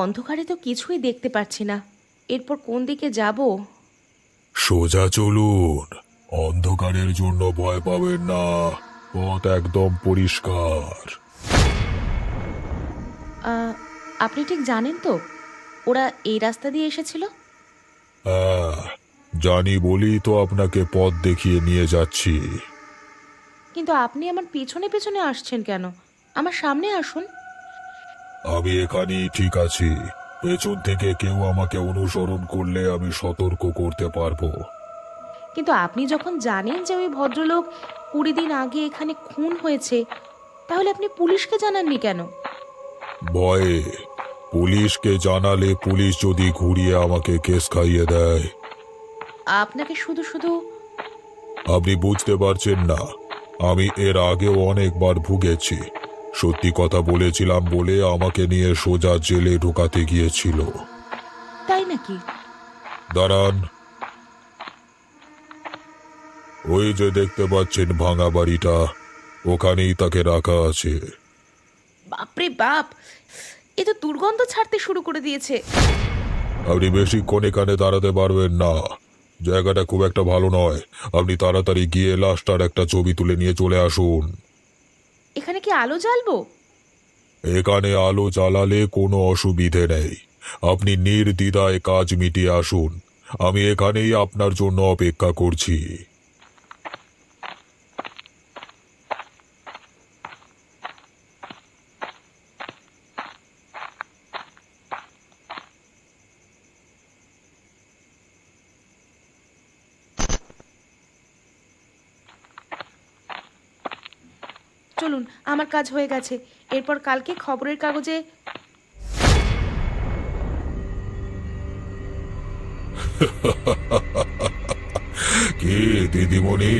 অন্ধকারে তো কিছুই দেখতে পাচ্ছি না। এরপর কোন দিকে যাব? সোজা চলুন। অন্ধকারের জন্য ভয় পাবেন না, পথ একদম পরিষ্কার। আহ, আপনি ঠিক জানেন তো ওরা এই রাস্তা দিয়ে এসেছিল? হ্যাঁ, জানি বলি তো আপনাকে পথ দেখিয়ে নিয়ে যাচ্ছি। কিন্তু আপনি আমার পেছনে পেছনে আসছেন কেন? আমার সামনে আসুন। আমি এখানেই ঠিক আছি। পেছন থেকে কেউ আমাকে অনুসরণ করলে আমি সতর্ক করতে পারবো। কিন্তু আপনি যখন জানেন যে ওই ভদ্রলোক 20 দিন আগে এখানে খুন হয়েছে, তাহলে আপনি পুলিশকে জানাননি কেন? ভয়ে। পুলিশকে জানালে পুলিশ যদি ঘুরিয়ে আমাকে কেস খাইয়ে দেয়। আপনাকে শুধু শুধু আপনি বুঝতে পারছেন না, আমি এর আগেও অনেকবার ভুগেছি। সত্যি কথা বলেছিলাম বলে আমাকে নিয়ে সোজা জেলে ঢোকাতে গিয়েছিল। তাই নাকি? দাঁড়ান। ওই যে দেখতে পাচ্ছেন ভাঙা বাড়িটা, ওখানেই তাকে রাখা আছে। বাপরে বাপ, এ তো দুর্গন্ধ ছাড়তে শুরু করে দিয়েছে। আপনি বেশিক্ষণ এখানে দাঁড়াতে পারবেন না। জায়গাটা খুব একটা ভালো নয়। আপনি তাড়াতাড়ি গিয়ে লাশটার একটা ছবি তুলে নিয়ে চলে আসুন। এখানে কি আলো জ্বালবো? এখানে আলো জ্বালালে কোনো অসুবিধে নেই। আপনি নির্দ্বিধায় কাজ মিটিয়ে আসুন। আমি এখানেই আপনার জন্য অপেক্ষা করছি। চলুন, আমার কাজ হয়ে গেছে। এরপর কালকে খবরের কাগজে। কি দিদিমণি,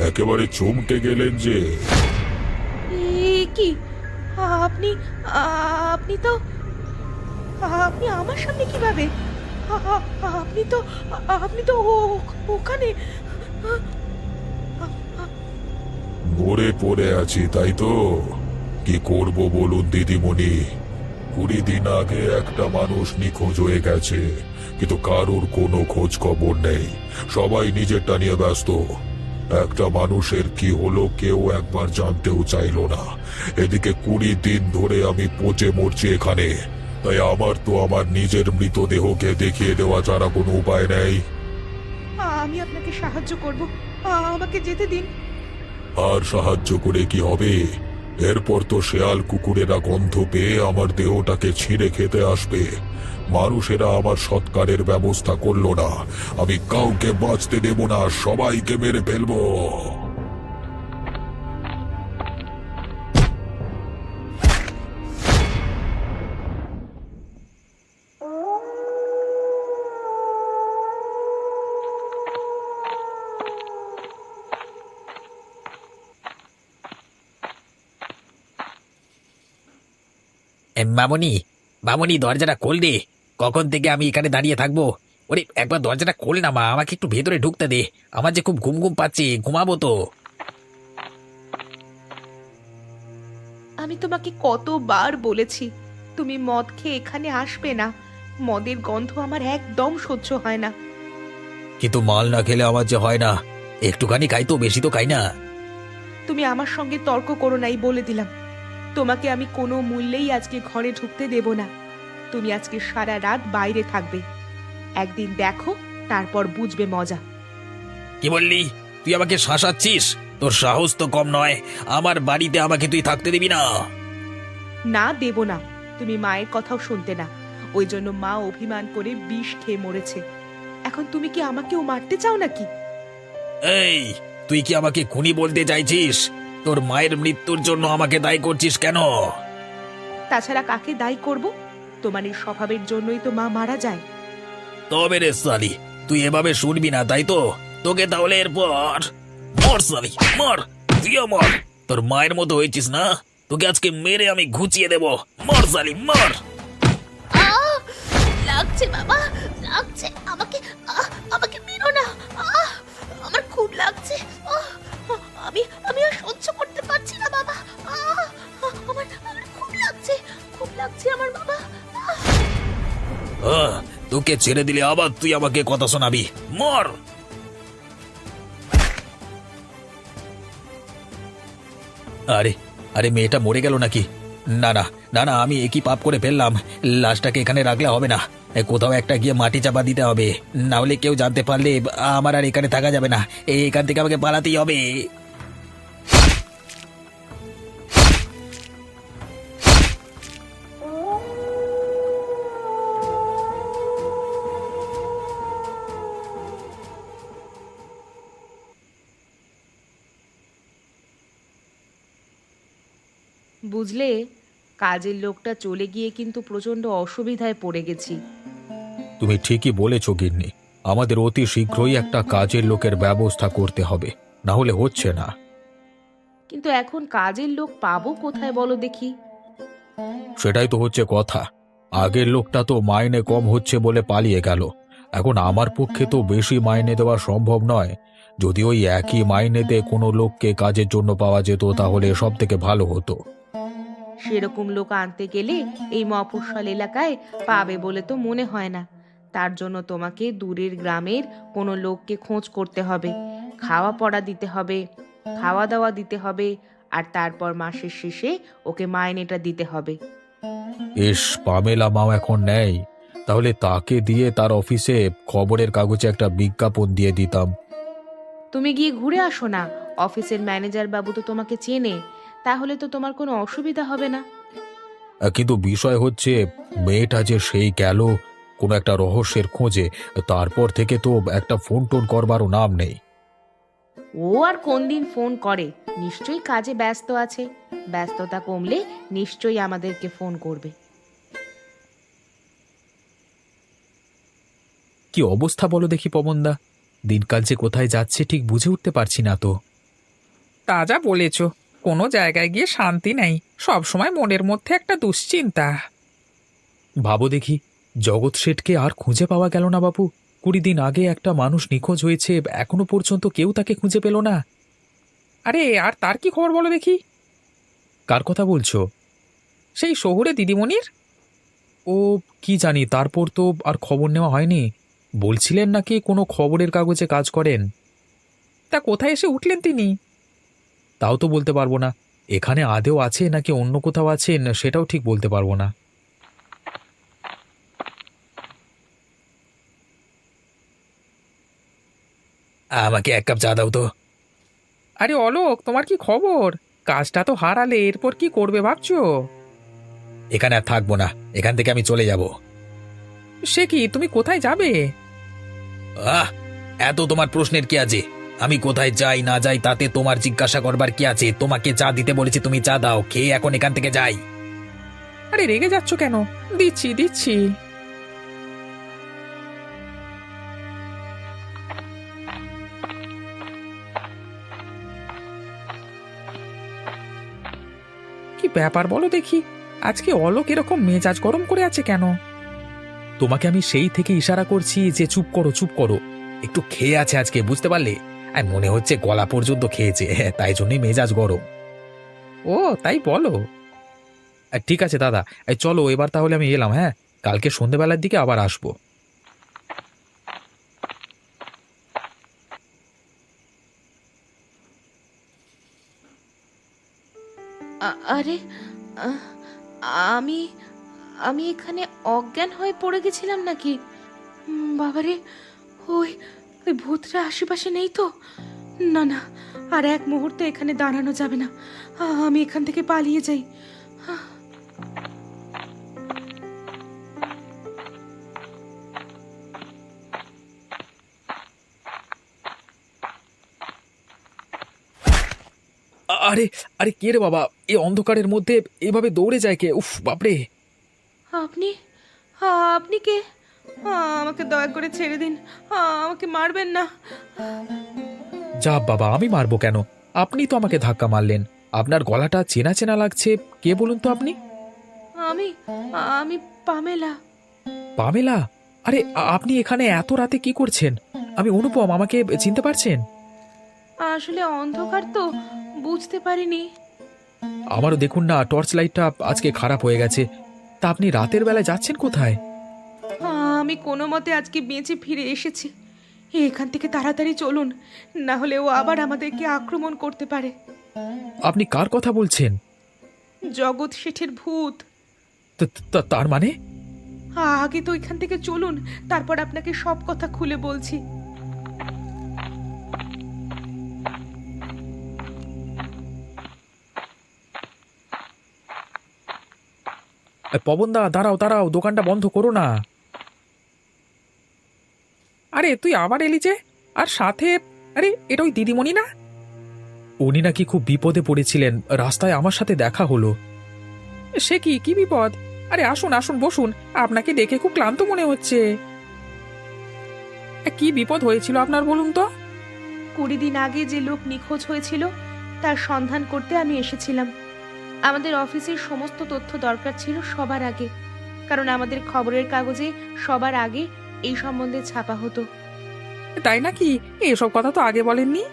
একেবারে চমকে গেলেন যে? কি আপনি আপনি তো আপনি আমার সামনে কিভাবে? আপনি তো আপনি তো ওখানে। মরে পড়ে আছি তাই তো? কি করব বলুন দিদিমণি। 20 দিন আগে একটা মানুষ নিখোঁজ হয়ে গেছে, কিন্তু কারোর কোনো খোঁজ খবর নেই। সবাই নিজেরটা নিয়ে ব্যস্ত। একটা মানুষের কি হলো কেউ একবার জানতেও চাইলো না। এদিকে 20 দিন ধরে আমি পচে মরছি এখানে। তাই আমার তো আমার নিজের মৃতদেহকে দেখিয়ে দেওয়া ছাড়া কোনো উপায় নেই। আমি আপনাকে সাহায্য করব, আমাকে যেতে দিন। আর সাহায্য করে কি হবে? এরপর তো শেয়াল কুকুরেরা গন্ধ পেয়ে আমার দেহটাকে ছিঁড়ে খেতে আসবে। মানুষেরা আমার সৎকারের ব্যবস্থা করলো না। আমি কাউকে বাঁচতে দেব না, সবাইকে মেরে ফেলবো। মামনি, মামনি, দরজাটা খোল দে। কখন থেকে আমি এখানে দাঁড়িয়ে থাকবো? ওরে একবার দরজাটা খোল না মা, আমাকে একটু ভেতরে ঢুকতে দে। আমার যে খুব ঘুম ঘুম পাচ্ছে, ঘুমাবো তো। আমি তোমাকে কতবার বলেছি তুমি মদ খেয়ে এখানে আসবে না। মদের গন্ধ আমার একদম সহ্য হয় না। কিন্তু মাল না খেলে আমার যে হয় না। একটুখানি খাই তো, বেশি তো খাই না। তুমি আমার সঙ্গে তর্ক করো নাই বলে দিলাম। তোমাকে আমি কোনো মূল্যেই আজকে ঘরে ঢুকতে দেব না। তুমি আজকে সারা রাত বাইরে থাকবে। একদিন দেখো, তারপর বুঝবে মজা। কি বললি? তুই আমাকে শাসাচ্ছিস? তোর সাহস তো কম নয়। আমার বাড়িতে আমাকে তুই থাকতে দিবি না? না, দেব না। তুমি মায়ের কথাও শুনতে না, ওই জন্য মা অভিমান করে বিষ খেয়ে মরেছে। এখন তুমি কি আমাকেও মারতে চাও নাকি? এই, তুই কি আমাকে খুনি বলতে চাইছিস? তোর মায়ের মৃত্যুর জন্য আমাকে দায়ী করছিস কেন? তাছাড়া কাকে দায়ী করব? তোমার এই স্বভাবের জন্যই তো মা মারা যায়। তবে রে সালি, তুই এভাবে শুনবি না তাই তো? তোকে তাহলে এরপর মর সালি, মর। তুইও মর। তোর মায়ের মতো হয়েছিস না? তোকে আজকে মেরে আমি ঘুচিয়ে দেব। মর সালি, মর। লাগছে বাবা, লাগছে। আমাকে আমাকে মেরো না। আমার খুব লাগছে। আমি আমি আর সহ্য করতে পারছি না বাবা। আমার আমার খুব লাগছে, খুব লাগছে আমার বাবা। তোকে ছেড়ে দিলে আবার তুই আমাকে কথা শোনাবি। মর! আরে আরে মেয়েটা মরে গেল নাকি? না না না না, আমি একই পাপ করে ফেললাম। লাশটাকে এখানে রাখলে হবে না, কোথাও একটা গিয়ে মাটি চাপা দিতে হবে, না হলে কেউ জানতে পারলে আমার আর এখানে থাকা যাবে না। এখান থেকে আমাকে পালাতেই হবে। বুঝলে, কাজের লোকটা চলে গিয়ে কিন্তু প্রচন্ড অসুবিধায় পড়ে গেছি। তুমি ঠিকই বলেছ গিন্নি, আমাদের অতি শীঘ্রই একটা কাজের লোকের ব্যবস্থা করতে হবে, না হলে হচ্ছে না। কিন্তু এখন কাজের লোক পাবো কোথায় বলো দেখি? সেটাই তো হচ্ছে কথা। আগের লোকটা তো মাইনে কম হচ্ছে বলে পালিয়ে গেল। এখন আমার পক্ষে তো বেশি মাইনে দেওয়া সম্ভব নয়। যদি ওই একই মাইনেতে কোনো লোককে কাজের জন্য পাওয়া যেত তাহলে সব থেকে ভালো হতো। সেরকম লোক আনতে গেলে এই মফস্বল এলাকায় পাবে বলে তো মনে হয় না। তার জন্য তোমাকে দূরের গ্রামের কোনো লোককে খোঁজ করতে হবে, খাওয়া পড়া দিতে হবে, খাওয়া দাওয়া দিতে হবে, আর তারপর মাসের শেষে ওকে মাইনেটা দিতে হবে। ইস, পামেলা মাও এখন নেই, তাহলে তাকে দিয়ে তার অফিসে খবরের কাগজে একটা বিজ্ঞাপন দিয়ে দিতাম। তুমি গিয়ে ঘুরে আসো না, অফিসের ম্যানেজার বাবু তো তোমাকে চেনে, তাহলে তো তোমার কোনো অসুবিধা হবে না। কিন্তু বিষয় হচ্ছে, মেয়েটা যে সেই গেল কোনো একটা রহস্যের খোঁজে, তারপর থেকে তো একটা ফোন টোন করবারও নাম নেই। ও আর কোন দিন ফোন করে? নিশ্চয়ই কাজে ব্যস্ত আছে। ব্যস্ততা কমলে নিশ্চয়ই আমাদেরকে ফোন করবে। কি অবস্থা বলো দেখি পবনদা, দিনকাল যে কোথায় যাচ্ছে ঠিক বুঝে উঠতে পারছি না তো। তা যা বলেছ, কোনো জায়গায় গিয়ে শান্তি নেই, সব সময় মনের মধ্যে একটা দুশ্চিন্তা। ভাবো দেখি, জগৎ শেঠকে আর খুঁজে পাওয়া গেল না বাবু। 20 দিন আগে একটা মানুষ নিখোঁজ হয়েছে, এখনো পর্যন্ত কেউ তাকে খুঁজে পেল না। আরে আর তার কি খবর বলো দেখি? কার কথা বলছো? সেই শহুরে দিদিমণির। ও, কি জানি, তারপর তো আর খবর নেওয়া হয়নি। বলছিলেন নাকি কোনো খবরের কাগজে কাজ করেন। তা কোথায় এসে উঠলেন তিনি? তাও তো বলতে পারবো না। এখানে আদেও আছে নাকি অন্য কোথাও আছেন সেটাও ঠিক বলতে পারবো না। আমাকে এক কাপ চা দাও তো। আরে অলোক, তোমার কি খবর? কাজটা তো হারালে, এরপর কি করবে ভাবছো? এখানে আর থাকবো না, এখান থেকে আমি চলে যাব। সে কি, তুমি কোথায় যাবে? আহ, এত তোমার প্রশ্নের কি আছে? আমি কোথায় যাই না যাই তাতে তোমার জিজ্ঞাসা করবার কি আছে? তোমাকে চা দিতে বলেছি, তুমি চা দাও, খেয়ে এখন এখান থেকে যাই। আরে রেগে যাচ্ছ কেন? দিচ্ছি দিচ্ছি। কি ব্যাপার বলো দেখি, আজকে অলোক এরকম মেজাজ গরম করে আছে কেন? তোমাকে আমি সেই থেকে ইশারা করছি যে চুপ করো চুপ করো। একটু খেয়ে আছে আজকে, বুঝতে পারলে? আর মনে হচ্ছে গলা পর্যন্ত খেয়েছে, তাই জন্যই মেজাজ গরম। ও তাই বলো? ঠিক আছে দাদা, চলো এবার তাহলে আমি এলাম। হ্যাঁ, কালকে সন্ধেবেলার দিকে আবার আসবো। আরে, আহ, আমি আমি এখানে অজ্ঞান হয়ে পড়ে গেছিলাম নাকি? বাবারে, ওই ওই ভূতরা আশেপাশে নেই তো? না না, আর এক মুহূর্ত এখানে দাঁড়ানো যাবে না। আমি এখান থেকে পালিয়ে যাই। আরে আরে, কে রে বাবা, এই অন্ধকারের মধ্যে এভাবে দৌড়ে যায় কে? উফ বাপরে! আপনি আপনি কে? আমাকে দয়া করে ছেড়ে দিন, আমাকে মারবেন না। যা বাবা, আমি মারবো কেন? আপনি তো আমাকে ধাক্কা মারলেন। আপনার গলাটা চেনা চেনা লাগছে, কে বলুন তো আপনি? আমি আমি পামেলা। পামেলা? আরে আপনি এখানে এত রাতে কি করছেন? আমি অনুপম, আমাকে চিনতে পারছেন? আসলে অন্ধকার তো, বুঝতে পারিনি। আমারও দেখুন না, টর্চ লাইটটা আজকে খারাপ হয়ে গেছে। তা আপনি রাতের বেলায় যাচ্ছেন কোথায়? আমি আমি কোনো মতে আজকে বেঁচে ফিরে এসেছি। এখান থেকে তাড়াতাড়ি চলুন, না হলে ও আবার আমাদেরকে আক্রমণ করতে পারে। আপনি কার কথা বলছেন? জগৎ শেঠের ভূত। তার মানে? আগে তো এখান থেকে চলুন, তারপর আপনাকে সব কথা খুলে বলছি। পবনদা, দাঁড়াও দাঁড়াও, দোকানটা বন্ধ করো না। আরে তুই আবার এলি যে? আর সাথে আরে এটা ওই দিদিমণি না? উনি নাকি খুব বিপদে পড়েছিলেন, রাস্তায় আমার সাথে দেখা হলো। সে কি কি বিপদ? আরে আসুন আসুন, বসুন। আপনাকে দেখে খুব ক্লান্ত মনে হচ্ছে। কি বিপদ হয়েছিল আপনার বলুন তো? 20 দিন আগে যে লোক নিখোঁজ হয়েছিল তার সন্ধান করতে আমি এসেছিলাম। আমাদের অফিসের সমস্ত তথ্য দরকার ছিল সবার আগে, কারণ আমাদের খবরের কাগজে সবার আগে এই সম্বন্ধে ছাপা হতো। তাই নাকি? এসব কথা তো আগে বলেননি।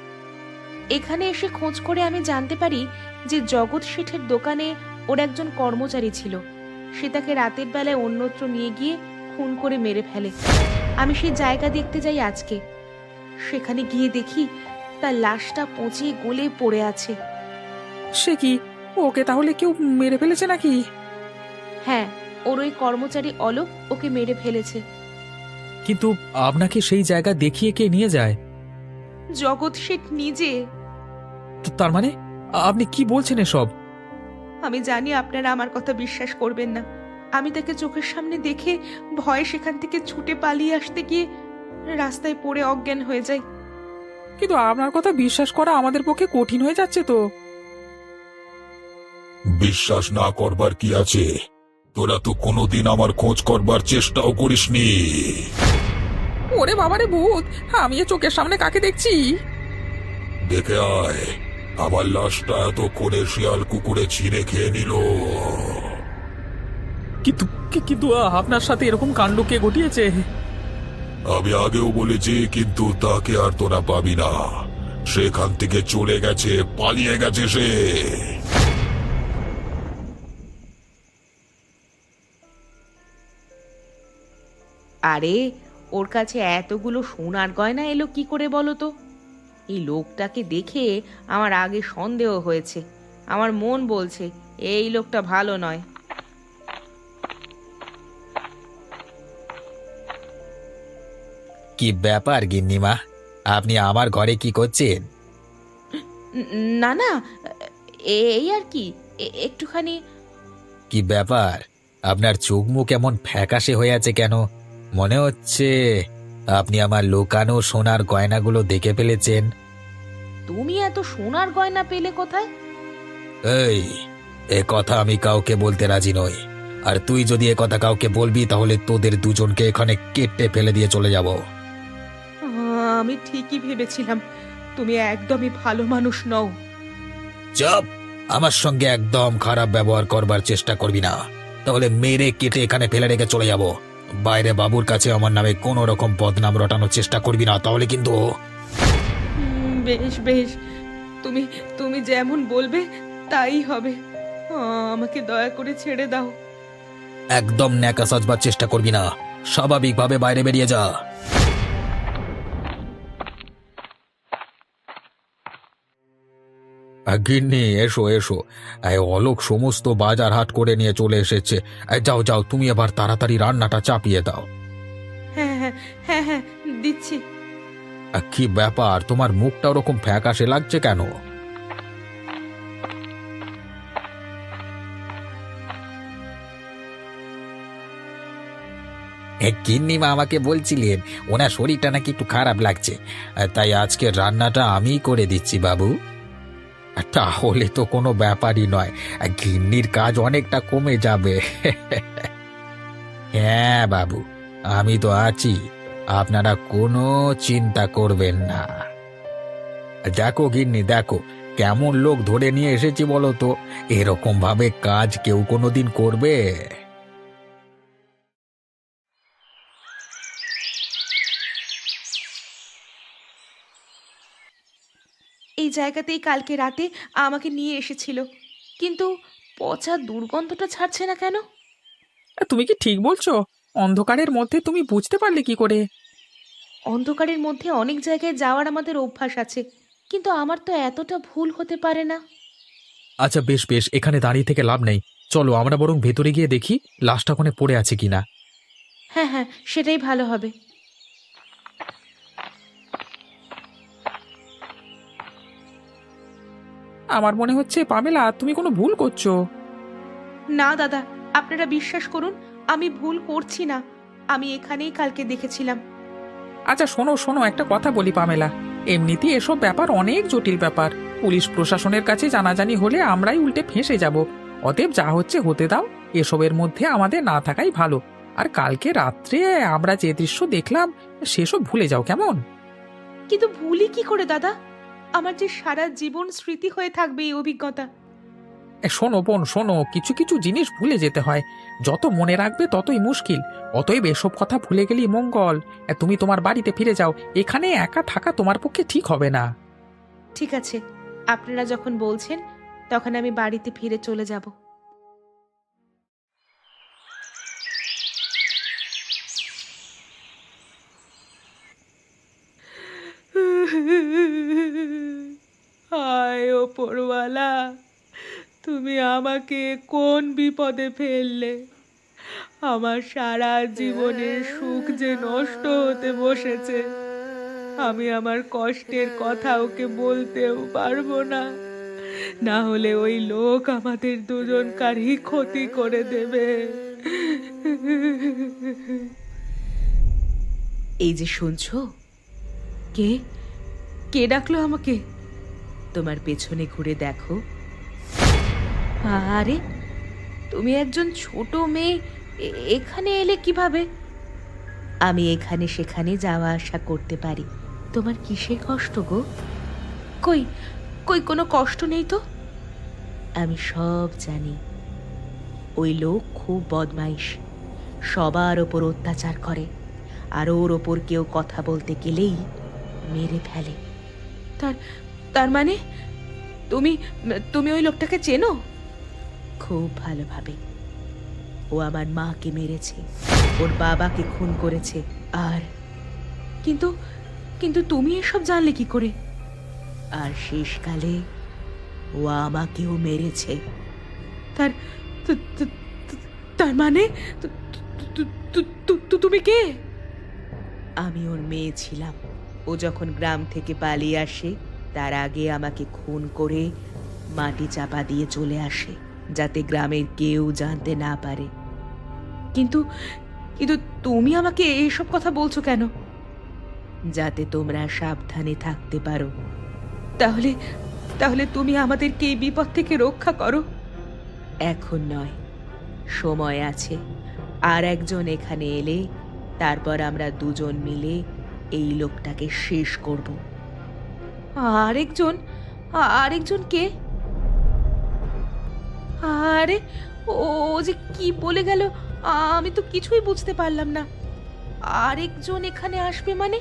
এখানে এসে খোঁজ করে আমি জানতে পারি যে জগৎ শেঠের দোকানে ওর একজন কর্মচারী ছিল। সে তাকে রাতের বেলায় অন্যত্র নিয়ে গিয়ে খুন করে মেরে ফেলে। আমি সেই জায়গা দেখতে যাই আজকে। সেখানে গিয়ে দেখি তার লাশটা পচে গলে পড়ে আছে। সে কি, ওকে তাহলে কেউ মেরে ফেলেছে নাকি? হ্যাঁ, ওর ওই কর্মচারী অলোক ওকে মেরে ফেলেছে। কিন্তু আপনাকে সেই জায়গা দেখিয়ে কে নিয়ে যায়? জগৎ শেঠ নিজে। তার মানে আপনি কি বলছেন এসব? আমি জানি আপনারা আমার কথা বিশ্বাস করবেন না। আমি তাকে চোখের সামনে দেখে ভয়ে সেখান থেকে ছুটে পালিয়ে আসতে গিয়ে রাস্তায় পড়ে অজ্ঞান হয়ে যাই। কিন্তু আপনার কথা বিশ্বাস করা আমাদের পক্ষে কঠিন হয়ে যাচ্ছে তো। বিশ্বাস না করবার কি আছে? তোরা তো কোনোদিন আমার খোঁজ করবার চেষ্টাও করিসনি। ওরে বাবারে ভূত! আমি এ চোখের সামনে কাকে দেখছি? দেখে আয়, আমার লাশটা এত করে শিয়াল কুকুরে ছিঁড়ে খেয়ে নিল। কিন্তু কিন্তু আপনার সাথে এরকম কাণ্ড কে ঘটিয়েছে? আমি আগেও বলেছি, কিন্তু তাকে আর তোরা পাবি না। সেখান থেকে চলে গেছে, পালিয়ে গেছে সে। আরে, ওর কাছে এতগুলো সোনার গয়না এলো কি করে বলো তো? এই লোকটাকে দেখে আমার আগে সন্দেহ হয়েছে। আমার মন বলছে এই লোকটা ভালো নয়। কি ব্যাপার গিন্নিমা, আপনি আমার ঘরে কি করছেন? না না, এই আর কি, একটুখানি। কি ব্যাপার, আপনার চোখ মুখ এমন ফ্যাকাশে হয়ে আছে কেন? মনে হচ্ছে আপনি আমার লুকানো সোনার গয়নাগুলো দেখে ফেলেছেন। তুমি এত সোনার গয়না পেলে কোথায়? এই, এ কথা আমি কাউকে বলতে রাজি নই। আর তুই যদি এ কথা কাউকে বলবি তাহলে তোদের দুজনকে এখানে কেটে ফেলে দিয়ে চলে যাব। আমি ঠিকই ভেবেছিলাম তুমি একদমই ভালো মানুষ নও। চুপ! আমার সঙ্গে একদম খারাপ ব্যবহার করবার চেষ্টা করবি না, তাহলে মেরে কেটে এখানে ফেলে রেখে চলে যাব। বাইরে বাবুর কাছে আমার নামে কোনো রকম বদনাম রটানোর চেষ্টা করবি না, তাহলে কিন্তু। বেশ বেশ, তুমি তুমি যেমন বলবে তাই হবে। আমাকে দয়া করে ছেড়ে দাও। একদম ন্যাকা সাজবার চেষ্টা করবি না, স্বাভাবিকভাবে বাইরে বেরিয়ে যা। গিন্নি, এসো এসো। অলোক সমস্ত বাজার হাট করে নিয়ে চলে এসেছে। যাও যাও, তুমি এবার তাড়াতাড়ি রান্নাটা চাপিয়ে দাও। হ্যাঁ হ্যাঁ হ্যাঁ হ্যাঁ, দিচ্ছি। কি ব্যাপার, তোমার মুখটা ওরকম ফ্যাকাশে লাগছে কেন? গিন্নিমা আমাকে বলছিলেন ওনার শরীরটা নাকি একটু খারাপ লাগছে, তাই আজকে রান্নাটা আমিই করে দিচ্ছি বাবু। তাহলে তো কোনো ব্যাপারই নয়, গিন্নির কাজ অনেকটা কমে যাবে। হ্যাঁ বাবু, আমি তো আছি, আপনারা কোনো চিন্তা করবেন না। দেখো গিন্নি, দেখো কেমন লোক ধরে নিয়ে এসেছি বলো তো। এরকম ভাবে কাজ কেউ কোনোদিন করবে? এই জায়গাতেই কালকে রাতে আমাকে নিয়ে এসেছিল, কিন্তু পচা দুর্গন্ধটা ছাড়ছে না কেন? তুমি কি ঠিক বলছো? অন্ধকারের মধ্যে তুমি বুঝতে পারলে কি করে? অন্ধকারের মধ্যে অনেক জায়গায় যাওয়ার আমাদের অভ্যাস আছে, কিন্তু আমার তো এতটা ভুল হতে পারে না। আচ্ছা বেশ বেশ, এখানে দাঁড়িয়ে থেকে লাভ নেই। চলো আমরা বরং ভেতরে গিয়ে দেখি লাশটা ওখানে পড়ে আছে কিনা। হ্যাঁ হ্যাঁ, সেটাই ভালো হবে। আমার মনে হচ্ছে পামেলা তুমি কোনো ভুল করছো। না দাদা, আপনারা বিশ্বাস করুন, আমি ভুল করছি না। আমি এখানেই কালকে দেখেছিলাম। আচ্ছা শোনো শোনো, একটা কথা বলি পামেলা, এমনিতেই এসব ব্যাপার অনেক জটিল ব্যাপার। পুলিশ প্রশাসনের কাছে জানাজানি হলে আমরাই উল্টে ফেঁসে যাব। অতএব যা হচ্ছে হতে দাও, এসবের মধ্যে আমাদের না থাকাই ভালো। আর কালকে রাত্রে আমরা যে দৃশ্য দেখলাম সেসব ভুলে যাও কেমন? কিন্তু ভুলই কি করে দাদা? আমার যে সারা জীবন স্মৃতি হয়ে থাকবে এই অভিজ্ঞতা। শোনো বোন শোনো, কিছু কিছু জিনিস ভুলে যেতে হয়। যত মনে রাখবে ততই মুশকিল। অতএব এসব কথা ভুলে গেলেই মঙ্গল। তুমি তোমার বাড়িতে ফিরে যাও, এখানে একা থাকা তোমার পক্ষে ঠিক হবে না। ঠিক আছে, আপনারা যখন বলছেন তখন আমি বাড়িতে ফিরে চলে যাব। হায় ওপরওয়ালা, তুমি আমাকে কোন বিপদে ফেললে? আমার সারা জীবনের সুখ যে নষ্ট হতে বসেছে। আমি আমার কষ্টের কথা ওকে বলতেও পারবো না, না হলে ওই লোক আমাদের দুজনকারই ক্ষতি করে দেবে। এই যে শুনছো, কে কে ডাকলো আমাকে? তোমার পেছনে ঘুরে দেখো। আরে, তুমি একজন ছোট মেয়ে, এখানে এলে কিভাবে? আমি এখানে সেখানে যাওয়া আসা করতে পারি। তোমার কিসের কষ্ট গো? কই কই কোনো কষ্ট নেই তো। আমি সব জানি। ওই লোক খুব বদমাইশ, সবার ওপর অত্যাচার করে, আর ওর ওপর কেউ কথা বলতে গেলেই মেরে ফেলে। তার তার মানে তুমি তুমি ওই লোকটাকে চেনো? খুব ভালোভাবে। ও আমার মাকে মেরেছে, ওর বাবাকে খুন করেছে। আর কিন্তু কিন্তু তুমি এসব জানলে কি করে? আর শেষকালে ও আমাকেও মেরেছে। তার তার মানে তুমি কে? আমি ওর মেয়ে ছিলাম। ও যখন গ্রাম থেকে পালিয়ে আসে তার আগে আমাকে খুন করে মাটি চাপা দিয়ে চলে আসে, যাতে গ্রামের কেউ জানতে না পারে। কিন্তু কিন্তু তুমি আমাকে এইসব কথা বলছো কেন? যাতে তোমরা সাবধানে থাকতে পারো। তাহলে তাহলে তুমি আমাদেরকে এই বিপদ থেকে রক্ষা করো। এখন নয়, সময় আছে। আর একজন এখানে এলে তারপর আমরা দুজন মিলে এই লোকটাকে শেষ করব। আরেকজন? আরেকজন কে? আরে, ও যে কি বলে গেল, আমি তো কিছুই বুঝতে পারলাম না। আরেকজন এখানে আসবে মানে?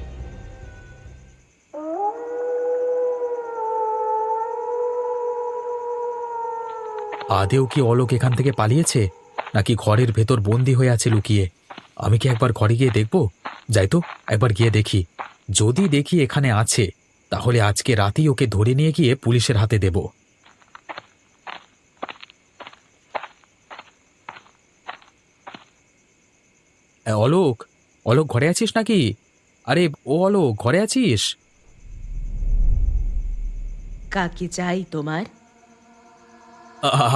আদেও কি অলোক এখান থেকে পালিয়েছে, নাকি ঘরের ভেতর বন্দি হয়ে আছে লুকিয়ে? আমি কি একবার ঘরে গিয়ে দেখব? যাই তো, একবার গিয়ে দেখি। যদি দেখি এখানে আছে, তাহলে আজকে রাতেই ওকে ধরে নিয়ে গিয়ে পুলিশের হাতে দেব। অলোক, অলোক ঘরে আছিস নাকি? আরে ও অলোক, ঘরে আছিস? কাকে চাই তোমার?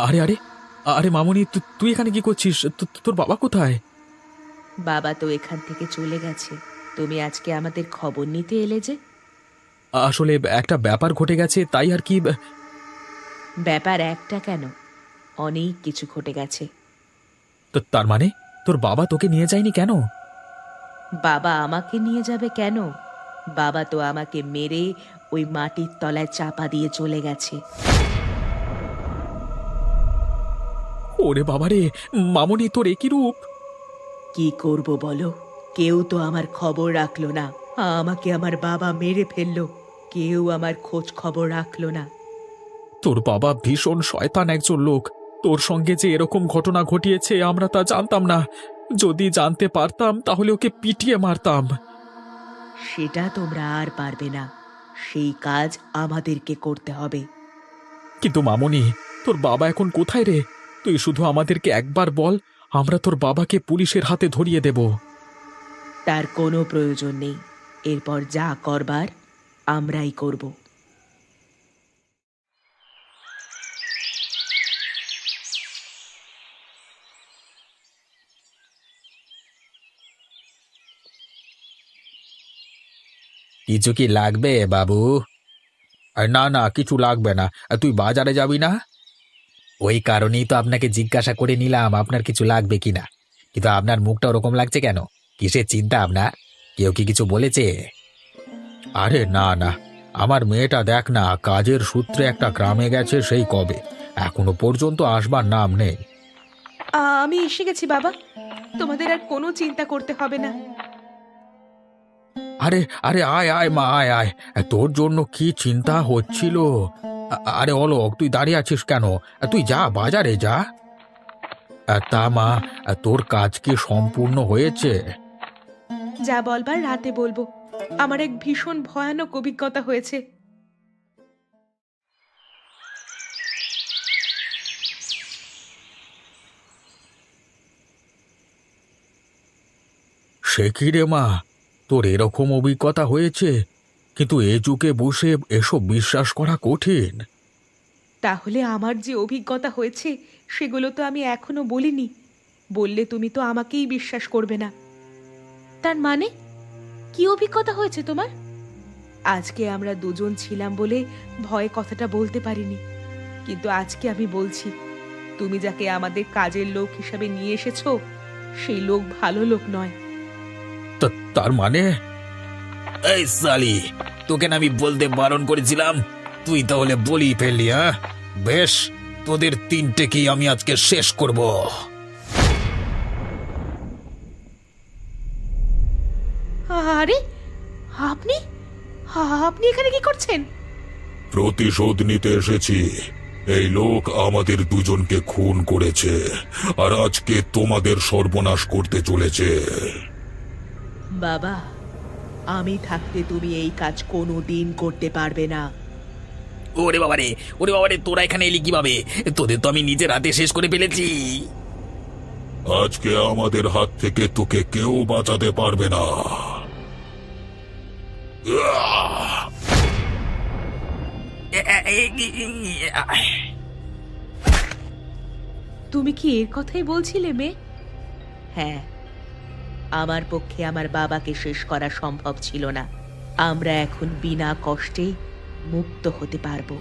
আরে আরে আরে মামুনি, তুই এখানে কি করছিস? তোর বাবা কোথায়? বাবা তো এখান থেকে চলে গেছে। তুমি আজকে আমাদের খবর নিতে এলে যে? আসলে একটা ব্যাপার ঘটে গেছে, তাই আর কি। ব্যাপার একটা কেন, অনেক কিছু ঘটে গেছে। তার মানে তোর বাবা তোকে নিয়ে যায়নি কেন? বাবা আমাকে নিয়ে যাবে কেন? বাবা তো আমাকে মেরে ওই মাটির তলায় চাপা দিয়ে চলে গেছে। ওরে বাবারে, মামুনি তোর একই রূপ! কি করব বলো? কেউ তো আমার খবর রাখলো না। আমাকে আমার বাবা মেরে ফেললো, কেউ আমার খোঁজ খবর রাখলো না। তোর বাবা ভীষণ শয়তান একজন লোক। তোর সঙ্গে যে এরকম ঘটনা ঘটিয়েছে আমরা তা জানতাম না। যদি জানতে পারতাম তাহলে ওকে পিটিয়ে মারতাম। সেটা তোমরা আর পারবে না, সেই কাজ আমাদেরকে করতে হবে। কিন্তু মামনি, তোর বাবা এখন কোথায় রে? তুই শুধু আমাদেরকে একবার বল, আমরা তোর বাবাকে পুলিশের হাতে ধরিয়ে দেব। তার কোনো প্রয়োজন নেই, এরপর যা করবার আমরাই করব। কিছু কি লাগবে বাবু? না না, কিছু লাগবে না। তুই বাজারে যাবি না? ওই কারণেই তো আপনাকে জিজ্ঞাসা করে নিলাম আপনার কিছু লাগবে কিনা। কিন্তু আপনার মুখটা ওরকম লাগছে কেন? কিসের চিন্তা আপনার? কেউ কি কিছু বলেছে? আরে না না, আমার মেয়েটা দেখ না, কাজের সূত্রে একটা গ্রামে গেছে সেই কবে, এখনো পর্যন্ত আসবার নাম নেই। আমি এসে গেছি বাবা, তোমাদের আর কোনো চিন্তা করতে হবে না। আরে আরে, আয় আয় মা, আয় আয়। তোর জন্য কি চিন্তা হচ্ছিল। আরে অলোক, তুই দাঁড়িয়ে আছিস কেন? তুই যা, বাজারে যা। তা মা, তোর কাজ কি সম্পূর্ণ হয়েছে? যা বলবার রাতে বলবো। আমার এক ভীষণ ভয়ানক অভিজ্ঞতা হয়েছে। সে কি রে মা, তোর এরকম অভিজ্ঞতা হয়েছে? কিন্তু এ যুগে বসে এসব বিশ্বাস করা কঠিন। তাহলে আমার যে অভিজ্ঞতা হয়েছে সেগুলো তো আমি এখনো বলিনি। বললে তুমি তো আমাকেই বিশ্বাস করবে না। তার মানে কি অভিজ্ঞতা হয়েছে তোমার? আজকে আমরা দুজন ছিলাম বলে ভয়ে কথাটা বলতে পারিনি, কিন্তু আজকে আমি বলছি, তুমি যাকে আমাদের কাজের লোক হিসাবে নিয়ে এসেছো সেই লোক ভালো লোক নয়। তার মানে? এই সালি, তোকে না আমি বলতে বারণ করেছিলাম? তুই তাহলে বলি ফেললি, হ্যাঁ? বেশ, তোদের তিনটেকেই আমি আজকে শেষ করব। আরে আপনি আপনি এখানে কি করছেন? প্রতিশোধ নিতে এসেছি। এই লোক আমাদের দুজনকে খুন করেছে, আর আজকে তোমাদের সর্বনাশ করতে চলেছে। বাবা, আমি থাকতে তুমি এই কাজ কোনো দিন করতে পারবে না। ওরে বাবারে, ওরে বাবারে, তোরা এখানে এলি কিভাবে? তোদের তো আমি নিজের হাতে শেষ করে ফেলেছি। আজকে আমাদের হাত থেকে তোকে কেউ বাঁচাতে পারবে না। তুমি কি এর কথাই বলছিলে মেয়ে? হ্যাঁ, আমার পক্ষে আমার বাবাকে শেষ করা সম্ভব ছিল না। আমরা এখন বিনা কষ্টে মুক্ত হতে পারবো।